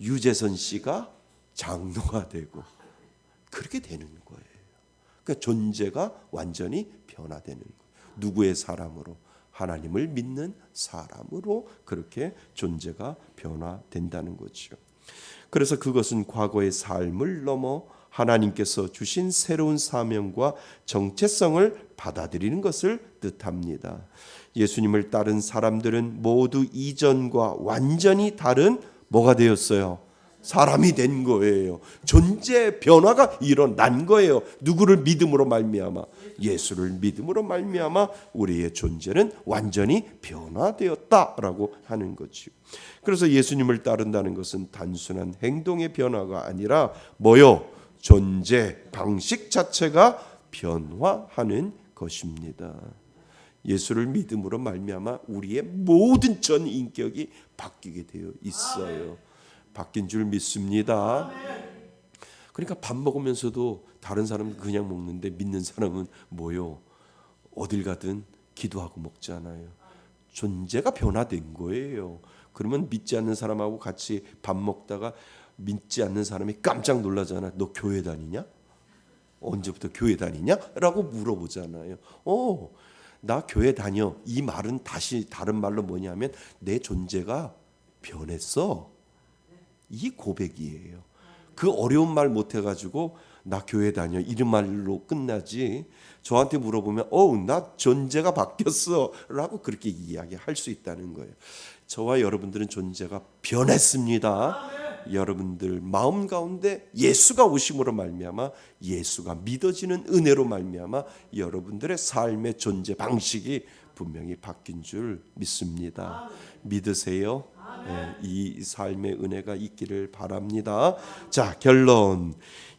유재선 씨가 장로가 되고 그렇게 되는 거예요. 그러니까 존재가 완전히 변화되는 거예요. 누구의 사람으로? 하나님을 믿는 사람으로 그렇게 존재가 변화된다는 거죠. 그래서 그것은 과거의 삶을 넘어 하나님께서 주신 새로운 사명과 정체성을 받아들이는 것을 뜻합니다. 예수님을 따른 사람들은 모두 이전과 완전히 다른 뭐가 되었어요? 사람이 된 거예요. 존재 변화가 일어난 거예요. 누구를 믿음으로 말미암아? 예수를 믿음으로 말미암아 우리의 존재는 완전히 변화되었다라고 하는 거죠. 그래서 예수님을 따른다는 것은 단순한 행동의 변화가 아니라 뭐요? 존재 방식 자체가 변화하는 것입니다. 예수를 믿음으로 말미암아 우리의 모든 전 인격이 바뀌게 되어 있어요. 바뀐 줄 믿습니다. 그러니까 밥 먹으면서도 다른 사람은 그냥 먹는데 믿는 사람은 뭐요? 어딜 가든 기도하고 먹잖아요. 존재가 변화된 거예요. 그러면 믿지 않는 사람하고 같이 밥 먹다가 믿지 않는 사람이 깜짝 놀라잖아. 너 교회 다니냐? 언제부터 교회 다니냐? 라고 물어보잖아요. 나 교회 다녀. 이 말은 다시 다른 말로 뭐냐면 내 존재가 변했어. 이 고백이에요. 그 어려운 말 못해가지고 나 교회 다녀 이런 말로 끝나지. 저한테 물어보면 나 존재가 바뀌었어 라고 그렇게 이야기할 수 있다는 거예요. 저와 여러분들은 존재가 변했습니다. 여러분들 마음 가운데 예수가 오심으로 말미암아 예수가 믿어지는 은혜로 말미암아 여러분들의 삶의 존재 방식이 분명히 바뀐 줄 믿습니다. 믿으세요? 네, 이 삶의 은혜가 있기를 바랍니다. 자, 결론.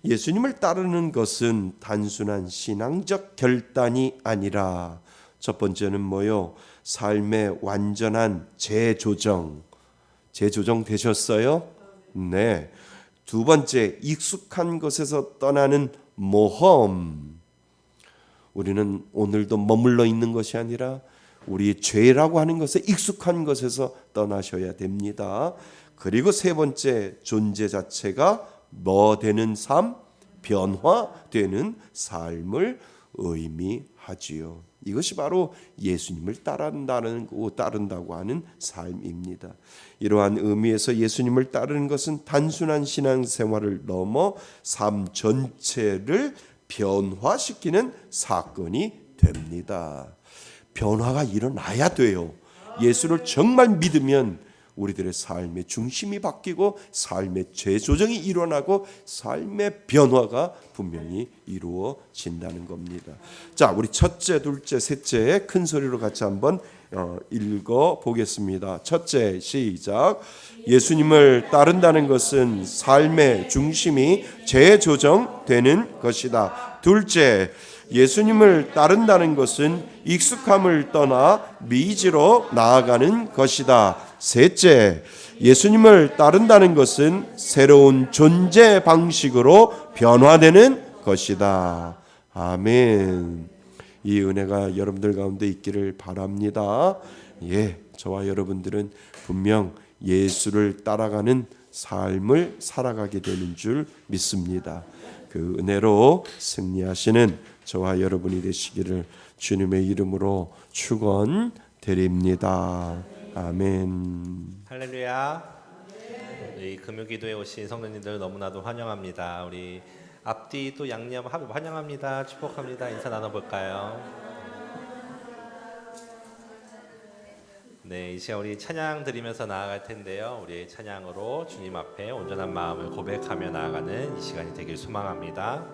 예수님을 따르는 것은 단순한 신앙적 결단이 아니라 첫 번째는 뭐요? 삶의 완전한 재조정. 재조정 되셨어요? 네. 두 번째, 익숙한 것에서 떠나는 모험. 우리는 오늘도 머물러 있는 것이 아니라 우리의 죄라고 하는 것에 익숙한 것에서 떠나셔야 됩니다. 그리고 세 번째, 존재 자체가 뭐 되는 삶? 변화되는 삶을 의미하지요. 이것이 바로 예수님을 따른다고 하는 삶입니다. 이러한 의미에서 예수님을 따르는 것은 단순한 신앙생활을 넘어 삶 전체를 변화시키는 사건이 됩니다. 변화가 일어나야 돼요. 예수를 정말 믿으면 우리들의 삶의 중심이 바뀌고 삶의 재조정이 일어나고 삶의 변화가 분명히 이루어진다는 겁니다. 자, 우리 첫째, 둘째, 셋째 큰 소리로 같이 한번 읽어 보겠습니다. 첫째, 시작. 예수님을 따른다는 것은 삶의 중심이 재조정되는 것이다. 둘째, 예수님을 따른다는 것은 익숙함을 떠나 미지로 나아가는 것이다. 셋째, 예수님을 따른다는 것은 새로운 존재 방식으로 변화되는 것이다. 아멘. 이 은혜가 여러분들 가운데 있기를 바랍니다. 저와 여러분들은 분명 예수를 따라가는 삶을 살아가게 되는 줄 믿습니다. 그 은혜로 승리하시는 저와 여러분이 되시기를 주님의 이름으로 축원드립니다. 아멘. 할렐루야. 우리 금요기도에 오신 성도님들 너무나도 환영합니다. 우리 앞뒤 또 양념 환영합니다. 축복합니다. 인사 나눠볼까요? 네, 이 시간 우리 찬양 드리면서 나아갈 텐데요. 우리 찬양으로 주님 앞에 온전한 마음을 고백하며 나아가는 이 시간이 되길 소망합니다.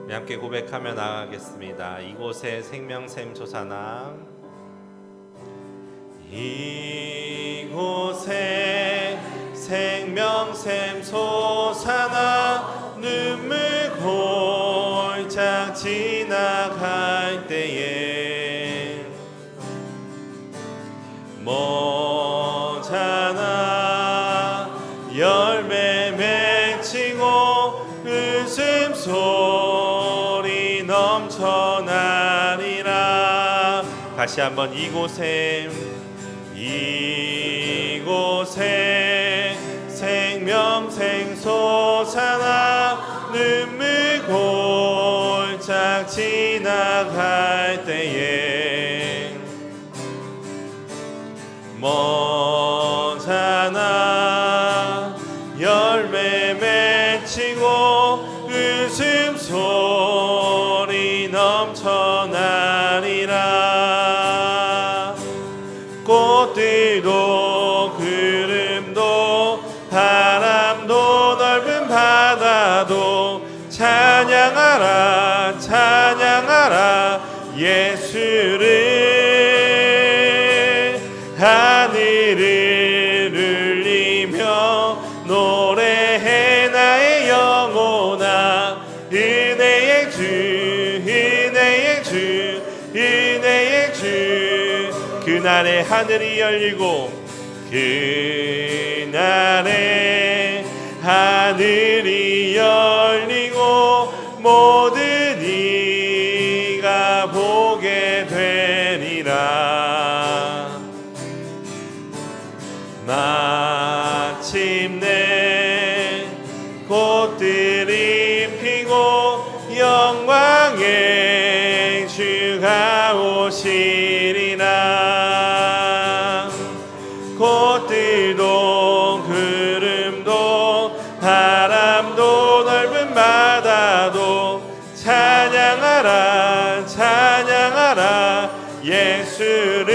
우리 함께 고백하며 나아가겠습니다. 이곳에 생명샘 솟아나, 이곳에 생명샘 솟아나, 눈물 골짝 지나갈 때에 모자나 열매 맺히고 웃음소리 넘쳐나리라. 다시 한번 이곳에 생명샘 솟아나, 눈물 골짝 지나갈 때에 모자나 열매 맺히고 웃음소리 넘쳐나리라. 꽃들도 구름도 바람도 넓은 바다도 찬양하라 찬양하라 예수를. 하늘을 울리며 노래해 나의 그날에 하늘이 열리고 그날에 하늘이 열리고 모든 이가 보게 되리라. 마침내 꽃들이 피고 영광의 주가 오시리라. 꽃들도 구름도 바람도 넓은 바다도 찬양하라 찬양하라 예수를.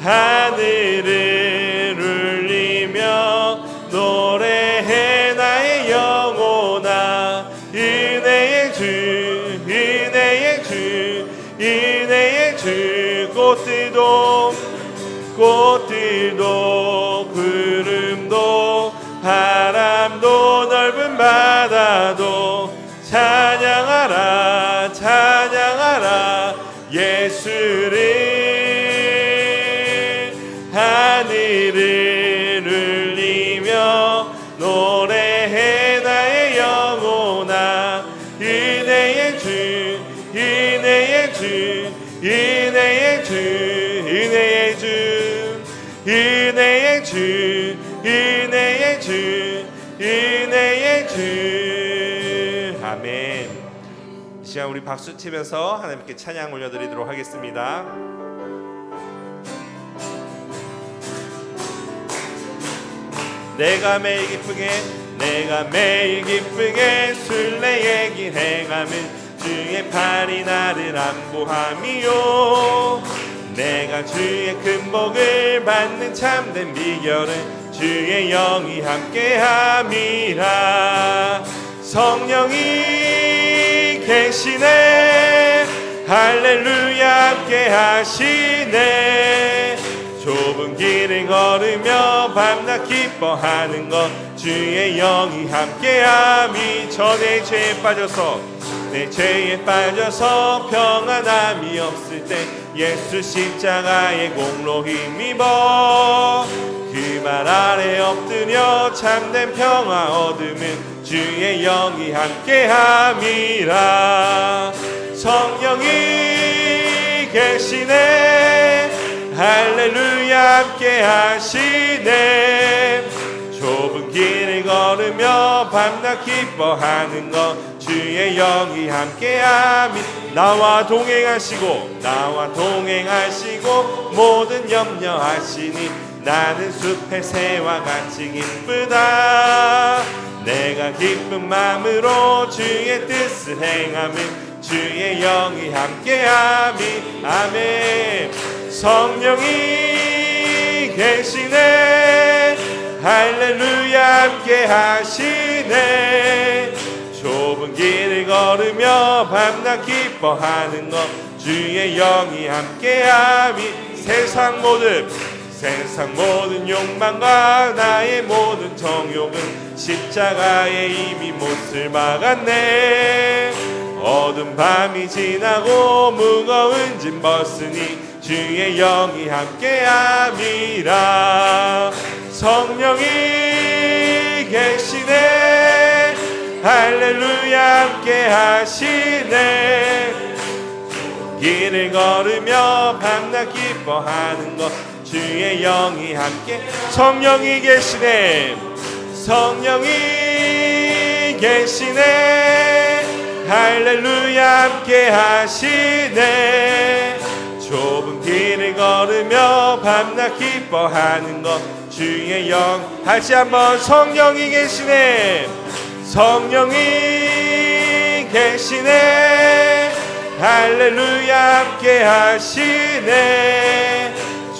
하늘을 울리며 노래해 나의 영혼아. 은혜의 주 은혜의 주 은혜의 주. 꽃들도 구름도 바람도 넓은 바다도 찬양하라 찬양하라 예수를. 하늘을 울리며 노래해 나의 영혼아. 은혜의 주 은혜의 주 은혜의 주 은혜의 주 은혜의 주 은혜의 주 은혜의 주. 아멘. 이 시간 우리 박수 치면서 하나님께 찬양 올려드리도록 하겠습니다. 내가 매일 기쁘게 순례의 길 행함은 주의 팔이 나를 안보함이요. 내가 주의 큰 복을 받는 참된 비결은 주의 영이 함께함이라. 성령이 계시네 할렐루야 함께하시네. 좁은 길을 걸으며 밤낮 기뻐하는 것 주의 영이 함께함이. 내 죄에 빠져서 평안함이 없을 때 예수 십자가의 공로 힘입어 그 말 아래 엎드려 참된 평화 얻으면 주의 영이 함께함이라. 성령이 계시네 할렐루야 함께하시네. 좁은 길을 걸으며 밤낮 기뻐하는 것 주의 영이 함께함이. 나와 동행하시고 모든 염려하시니 나는 숲의 새와 같이 기쁘다. 내가 기쁜 마음으로 주의 뜻을 행하면 주의 영이 함께함이. 아멘. 성령이 계시네 할렐루야 함께하시네. 좁은 길을 걸으며 밤낮 기뻐하는 것 주의 영이 함께함이. 세상 모든 욕망과 나의 모든 정욕은 십자가에 이미 못을 박았네. 어두운 밤이 지나고 무거운 짐 벗으니 주의 영이 함께함이라. 성령이 계시네 할렐루야 함께하시네. 길을 걸으며 밤낮 기뻐하는 것 주의 영이 함께. 성령이 계시네 할렐루야 함께하시네. 좁은 길을 걸으며 밤낮 기뻐하는 것 주의 영. 다시 한번 성령이 계시네 할렐루야 함께하시네.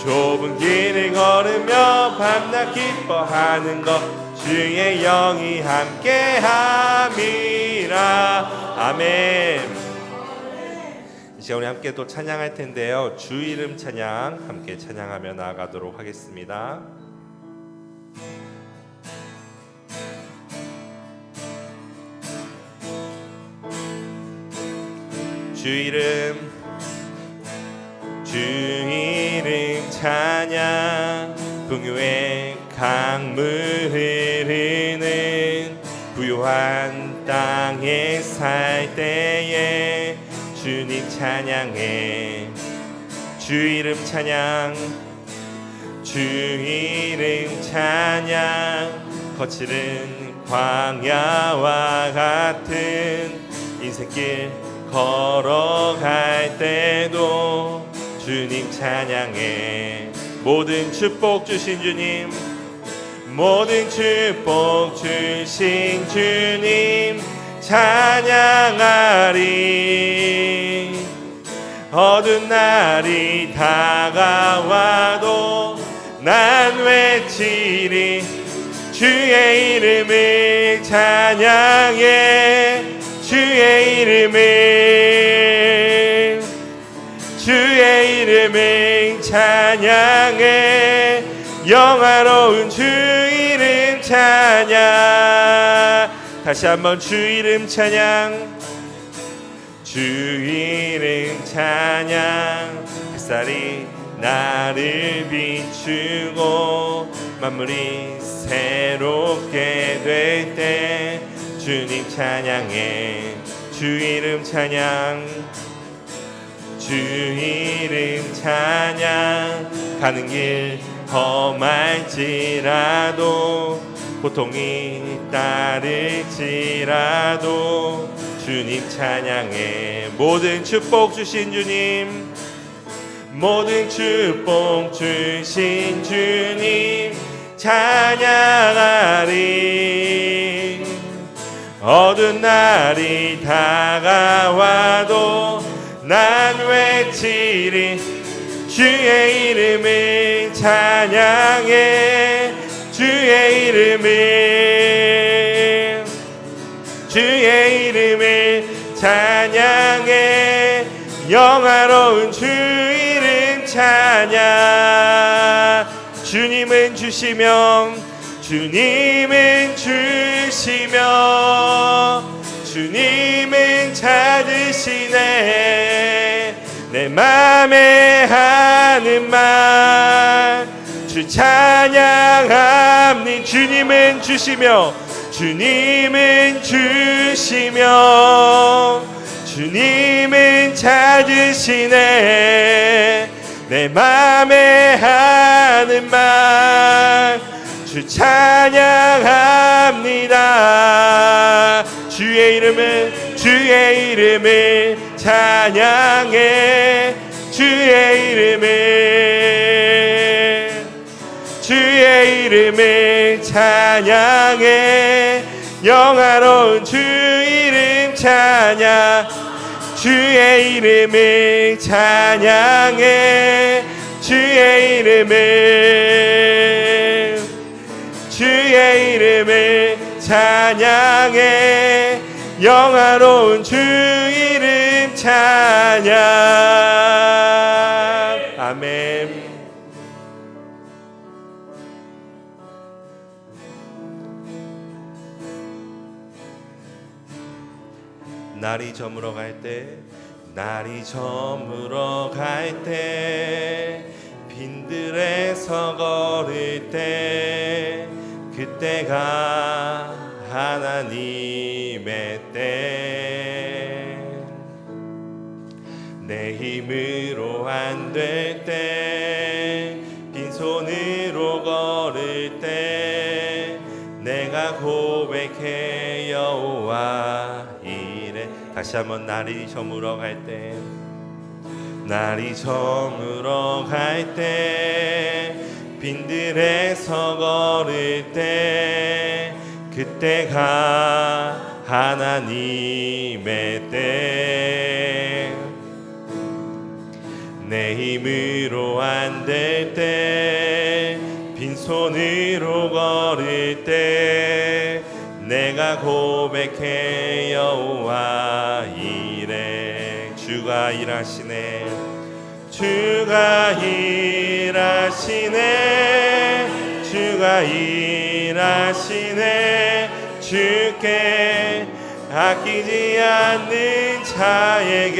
좁은 길을 걸으며 밤낮 기뻐하는 것 주의 영이 함께함이라. 아멘. 이제 우리 함께 또 찬양할 텐데요. 주 이름 찬양 함께 찬양하며 나아가도록 하겠습니다. 주 주 이름 찬양 풍요의 강물 흐르는 부요한 땅에 살 때에 주님 찬양해 주 이름 찬양 주 이름 찬양 거칠은 광야와 같은 인생길 걸어갈 때도 주님 찬양해 모든 축복 주신 주님 모든 축복 주신 주님 찬양하리 어두운 날이 다가와도 난 외치리 주의 이름을 찬양해 주의 이름을 찬양해 영화로운 주 이름 찬양 다시 한번 주 이름 찬양 주 이름 찬양 햇살이 나를 비추고 만물이 새롭게 될 때 주님 찬양해 주 이름 찬양 주 이름 찬양 가는 길 험할지라도 고통이 따를지라도 주님 찬양해 모든 축복 주신 주님 모든 축복 주신 주님 찬양하리 어두운 날이 다가와도 난 외치리 주의 이름을 찬양해 주의 이름을 찬양해 영화로운 주 이름 찬양 주님은 주시며 주님은 찾으시네 내 맘에 하는 말 주 찬양합니 주님은 주시며 주님은 찾으시네 내 맘에 하는 말 주 찬양합니다 주의 이름을 찬양해 주의 이름을 찬양해 영화로운 주 이름 찬양 주의 이름을 찬양해 주의 이름을 찬양해 영화로운 주 이름 찬양 아멘 날이 저물어 갈 때 빈들에서 걸을 때 그때가 하나님의 때 내 힘으로 안 될 때 빈손으로 걸을 때 내가 고백해 여호와 이래 다시 한번 날이 저물어 갈 때 빈들에서 걸을 때 그때가 하나님의 때 내 힘으로 안 될 때 빈손으로 걸을 때 내가 고백해 여호와 이래 주가 일하시네 주께 아끼지 않는 자에게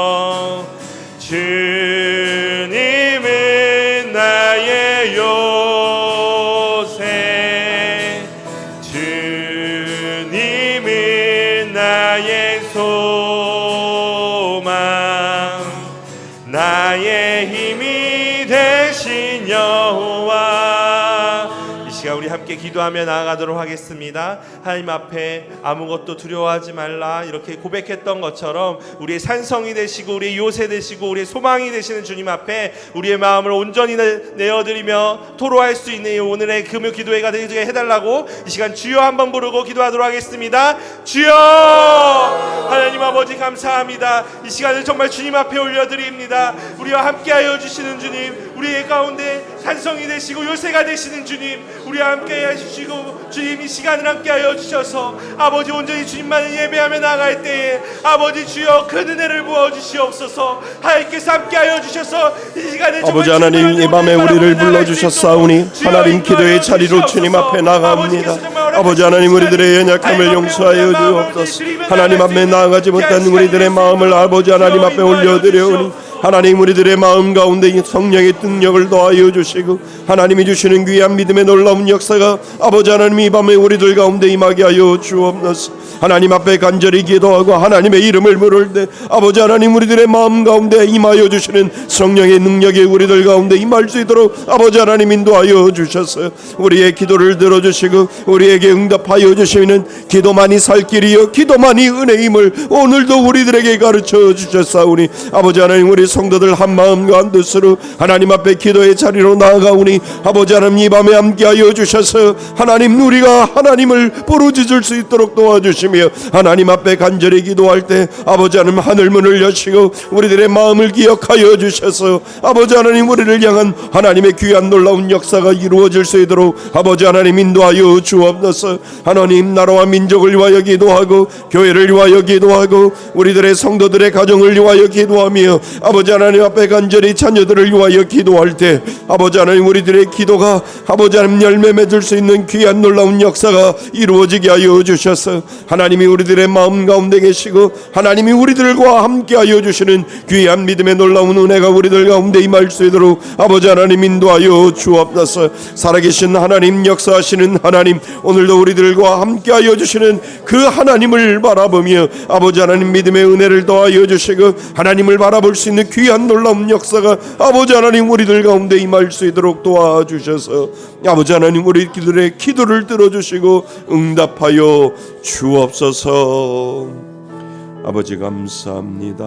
요새 주님은 나의 소망 나의 힘이 되신 여호와. 이 시간 우리 함께 기도하며 나아가도록 하겠습니다. 하나님 앞에 아무것도 두려워하지 말라 이렇게 고백했던 것처럼 우리의 산성이 되시고 우리의 요새 되시고 우리의 소망이 되시는 주님 앞에 우리의 마음을 온전히 내어드리며 토로할 수 있는 오늘의 금요 기도회가 되게 해달라고 이 시간 주여 한번 부르고 기도하도록 하겠습니다. 주여 하나님 아버지 감사합니다. 이 시간을 정말 주님 앞에 올려드립니다. 우리와 함께하여 주시는 주님, 우리의 가운데 산성이 되시고 요새가 되시는 주님, 우리와 함께 해주시고 주님 이 시간을 함께하여 주셔서 아버지 온전히 주님만을 예배하며 나아갈 때에 아버지 주여 큰 은혜를 부어주시옵소서. 하나님께서 함께하여 주셔서 이 시간에 아버지 하나님, 이 밤에 우리를 불러주셨사오니 하나님 기도의 자리로 주님 앞에 나아갑니다. 아버지 하나님, 우리들의 연약함을 용서하여 주옵소서. 하나님 앞에 나아가지 못한 우리들의 마음을 아버지 하나님 앞에 올려드려오니 하나님, 우리들의 마음 가운데 성령의 능력을 더하여 주시고 하나님이 주시는 귀한 믿음의 놀라운 역사가 아버지 하나님 이 밤에 우리들 가운데 임하게 하여 주옵소서. 하나님 앞에 간절히 기도하고 하나님의 이름을 부를 때 아버지 하나님, 우리들의 마음 가운데 임하여 주시는 성령의 능력이 우리들 가운데 임할 수 있도록 아버지 하나님 인도하여 주셔서 우리의 기도를 들어주시고 우리에게 응답하여 주시는 기도만이 살 길이요 기도만이 은혜임을 오늘도 우리들에게 가르쳐 주셨사오니 아버지 하나님, 우리 성도들 한 마음과 한 뜻으로 하나님 앞에 기도의 자리로 나아가오니 아버지 하나님 이 밤에 함께하여 주셔서 하나님, 우리가 하나님을 부르짖을 수 있도록 도와주시며 하나님 앞에 간절히 기도할 때 아버지 하나님 하늘문을 여시고 우리들의 마음을 기억하여 주셔서 아버지 하나님, 우리를 향한 하나님의 귀한 놀라운 역사가 이루어질 수 있도록 아버지 하나님 인도하여 주옵소서. 하나님, 나라와 민족을 위하여 기도하고 교회를 위하여 기도하고 우리들의 성도들의 가정을 위하여 기도하며 아버지 하나님 앞에 간절히 자녀들을 위하여 기도할 때 아버지 하나님, 우리들의 기도가 아버지 하나님 열매 맺을 수 있는 귀한 놀라운 역사가 이루어지게 하여 주셔서 하나님이 우리들의 마음 가운데 계시고 하나님이 우리들과 함께하여 주시는 귀한 믿음의 놀라운 은혜가 우리들 가운데 임할 수 있도록 아버지 하나님 인도하여 주옵소서. 살아계신 하나님, 역사하시는 하나님, 오늘도 우리들과 함께하여 주시는 그 하나님을 바라보며 아버지 하나님 믿음의 은혜를 더하여 주시고 하나님을 바라볼 수 있는 귀한 놀라운 역사가 아버지 하나님 우리들 가운데 임할 수 있도록 도와주셔서 아버지 하나님, 우리들의 기도를 들어주시고 응답하여 주옵소서. 아버지 감사합니다.